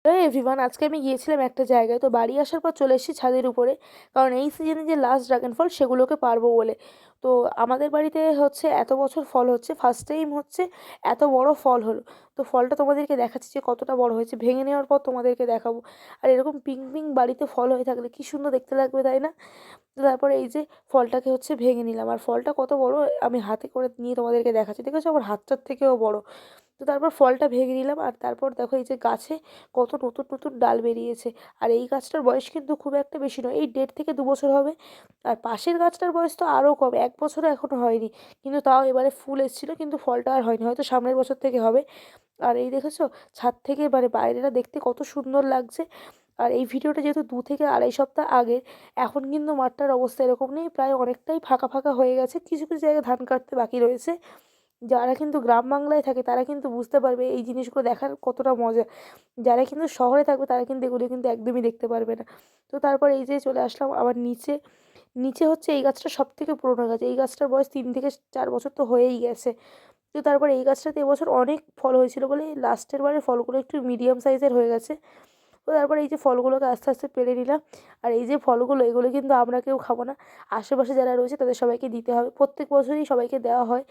Hello everyone, আজকে আমি গিয়েছিলাম একটা জায়গায়। তো বাড়ি আসার পর চলে এসেছি ছাদের উপরে, কারণ এই সিজনে যে লাস্ট ড্রাগন ফল সেগুলোকে পারবো বলে। তো আমাদের বাড়িতে হচ্ছে এত বছর ফল হচ্ছে, ফার্স্ট টাইম হচ্ছে এত বড় ফল হলো। তো ফলটা তোমাদেরকে দেখাচ্ছি যে কতটা বড় হয়েছে, ভেঙে নেওয়ার পর তোমাদেরকে দেখাবো। আর এরকম পিঙ্ক পিঙ্ক বাড়িতে ফল হয়ে থাকলে কি সুন্দর দেখতে লাগবে, তাই না? তো তারপরে এই যে ফলটাকে হচ্ছে ভেঙে নিলাম, আর ফলটা কত বড় আমি হাতে করে নিয়ে তোমাদেরকে দেখাচ্ছি। দেখেছো আমার হাতটার থেকেও বড়। তো তারপর ফলটা ভেঙে নিলাম, আর তারপর দেখো এই যে গাছে কত নতুন নতুন ডাল বেরিয়েছে। আর এই গাছটার বয়স কিন্তু খুব একটা বেশি নয়, এই 1.5 থেকে 2 বছর হবে। আর পাশের গাছটার বয়স তো আরও কম, 1 বছরও এখনও হয়নি। কিন্তু তাও এবারে ফুল এসেছিলো, কিন্তু ফলটা আর হয়নি, হয়তো সামনের বছর থেকে হবে। আর এই দেখেছো ছাদ থেকে মানে বাইরেটা দেখতে কত সুন্দর লাগছে। আর এই ভিডিওটা যেহেতু 2 থেকে 2.5 সপ্তাহ আগে, এখন কিন্তু মাঠটার অবস্থা এরকম নেই, প্রায় অনেকটাই ফাঁকা ফাঁকা হয়ে গেছে, কিছু কিছু জায়গায় ধান কাটতে বাকি রয়েছে। যারা কিন্তু গ্রাম বাংলায় থাকে তারা কিন্তু বুঝতে পারবে এই জিনিসগুলো দেখার কতটা মজা। যারা কিন্তু শহরে থাকবে তারা কিন্তু এগুলো কিন্তু একদমই দেখতে পারবে না। তো তারপর এই যে চলে আসলাম আবার নিচে। নিচে হচ্ছে এই গাছটা সবথেকে পুরোনো গাছ, এই গাছটার বয়স 3 থেকে 4 বছর তো হয়েই গেছে। তো তারপর এই গাছটাতে এবছর অনেক ফল হয়েছিল বলে লাস্টের বারে ফলগুলো একটু মিডিয়াম সাইজের হয়ে গেছে। তো তারপর এই যে ফলগুলোকে আস্তে আস্তে পেড়ে নিলাম। আর এই যে ফলগুলো, এগুলো কিন্তু আমরা কেউ খাবো না, আশেপাশে যারা রয়েছে তাদের সবাইকে দিতে হবে, প্রত্যেক বছরই সবাইকে দেওয়া হয়।